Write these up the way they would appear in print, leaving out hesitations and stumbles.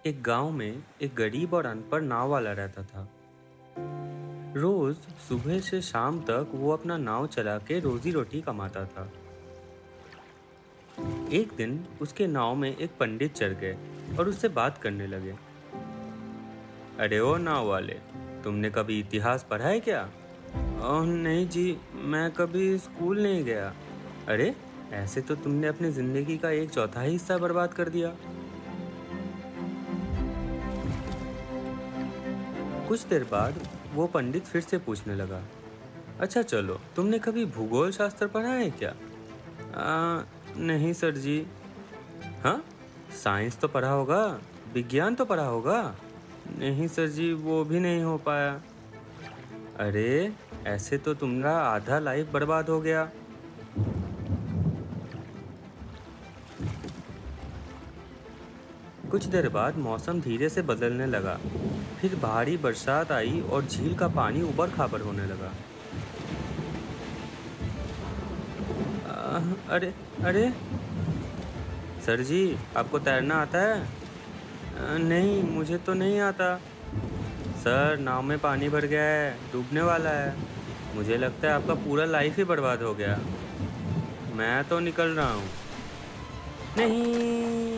एक गांव में एक गरीब और अनपढ़ नाव वाला रहता था। रोज सुबह से शाम तक वो अपना नाव चला के रोजी रोटी कमाता था। एक दिन उसके नाव में एक पंडित चढ़ गए और उससे बात करने लगे। अरे ओ नाव वाले, तुमने कभी इतिहास पढ़ा है क्या? नहीं जी, मैं कभी स्कूल नहीं गया। अरे, ऐसे तो तुमने अपनी जिंदगी का एक चौथाई हिस्सा बर्बाद कर दिया। कुछ देर बाद वो पंडित फिर से पूछने लगा, अच्छा चलो, तुमने कभी भूगोल शास्त्र पढ़ा है क्या? नहीं सर जी। हाँ, साइंस तो पढ़ा होगा, विज्ञान तो पढ़ा होगा। नहीं सर जी, वो भी नहीं हो पाया। अरे, ऐसे तो तुम्हारा आधा लाइफ बर्बाद हो गया। कुछ देर बाद मौसम धीरे से बदलने लगा। फिर भारी बरसात आई और झील का पानी उबड़ खाबड़ होने लगा। अरे अरे, सर जी, आपको तैरना आता है? नहीं, मुझे तो नहीं आता। सर, नाव में पानी भर गया है, डूबने वाला है। मुझे लगता है आपका पूरा लाइफ ही बर्बाद हो गया। मैं तो निकल रहा हूँ। नहीं।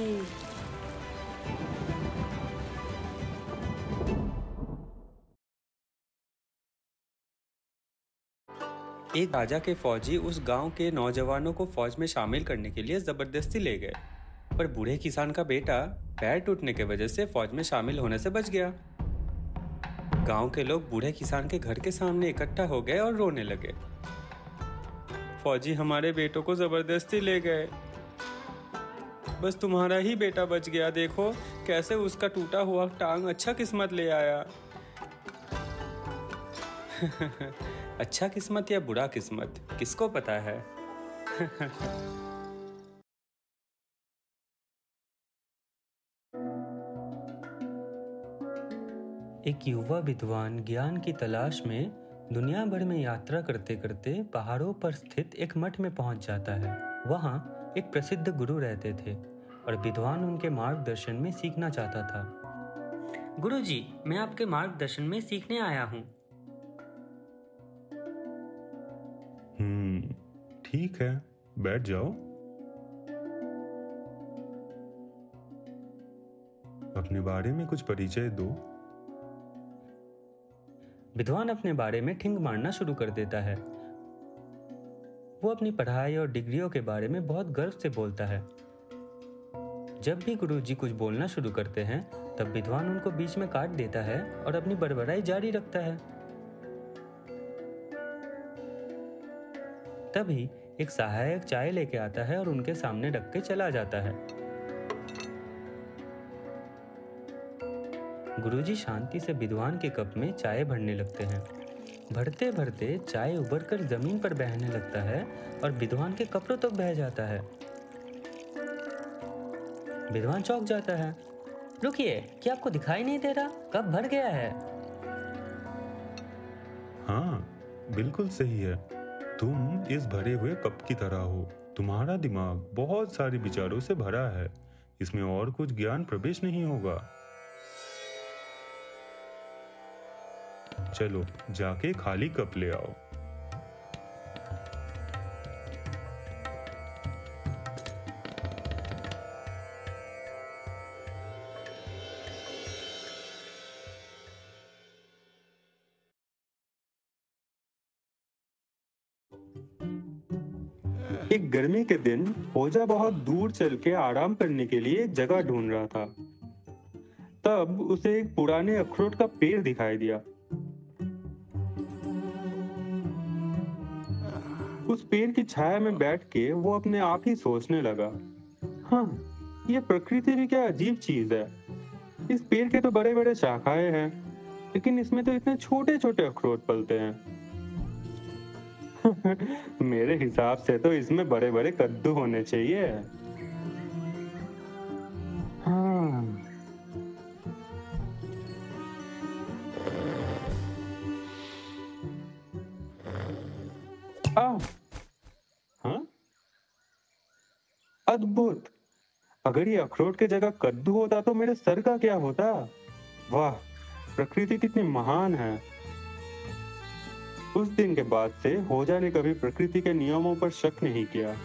एक राजा के फौजी उस गांव के नौजवानों को फौज में शामिल करने के लिए जबरदस्ती ले गए, पर बूढ़े किसान का बेटा पैर टूटने की वजह से फौज में शामिल होने से बच गया। गांव के लोग बूढ़े किसान के घर के सामने इकट्ठा हो गए और रोने लगे। फौजी हमारे बेटों को जबरदस्ती ले गए, बस तुम्हारा ही बेटा बच गया। देखो कैसे उसका टूटा हुआ टांग अच्छा किस्मत ले आया। अच्छा किस्मत या बुरा किस्मत, किसको पता है? एक युवा विद्वान ज्ञान की तलाश में दुनिया भर में यात्रा करते करते पहाड़ों पर स्थित एक मठ में पहुंच जाता है। वहां एक प्रसिद्ध गुरु रहते थे और विद्वान उनके मार्गदर्शन में सीखना चाहता था। गुरु जी, मैं आपके मार्गदर्शन में सीखने आया हूँ। ठीक है, बैठ जाओ। अपने बारे में कुछ परिचय दो। विद्वान अपने बारे में ठिंग मारना शुरू कर देता है। वो अपनी पढ़ाई और डिग्रियों के बारे में बहुत गर्व से बोलता है। जब भी गुरुजी कुछ बोलना शुरू करते हैं, तब विद्वान उनको बीच में काट देता है और अपनी बड़बड़ाई जारी रखता है। तभी एक सहायक चाय लेके आता है और उनके सामने रख के चला जाता है। गुरुजी शांति से विद्वान के कप में चाय भरने लगते हैं। भरते भरते चाय उबलकर जमीन पर बहने लगता है और विद्वान के कपड़ों तक बह जाता है। विद्वान चौंक जाता है। रुकिए, क्या आपको दिखाई नहीं दे रहा? कप भर गया है। हाँ, बिल्कुल सही है। तुम इस भरे हुए कप की तरह हो। तुम्हारा दिमाग बहुत सारे विचारों से भरा है। इसमें और कुछ ज्ञान प्रवेश नहीं होगा। चलो, जाके खाली कप ले आओ। एक गर्मी के दिन ओजा बहुत दूर चल के आराम करने के लिए एक जगह ढूंढ रहा था। तब उसे एक पुराने अखरोट का पेड़ दिखाई दिया। उस पेड़ की छाया में बैठ के वो अपने आप ही सोचने लगा, हाँ, ये प्रकृति भी क्या अजीब चीज है। इस पेड़ के तो बड़े बड़े शाखाएं हैं, लेकिन इसमें तो इतने छोटे छोटे अखरोट पलते हैं। मेरे हिसाब से तो इसमें बड़े बड़े कद्दू होने चाहिए। हाँ। आ, हाँ, अद्भुत। अगर ये अखरोट की जगह कद्दू होता तो मेरे सर का क्या होता। वाह, प्रकृति कितनी महान है। उस दिन के बाद से होजा ने कभी प्रकृति के नियमों पर शक नहीं किया।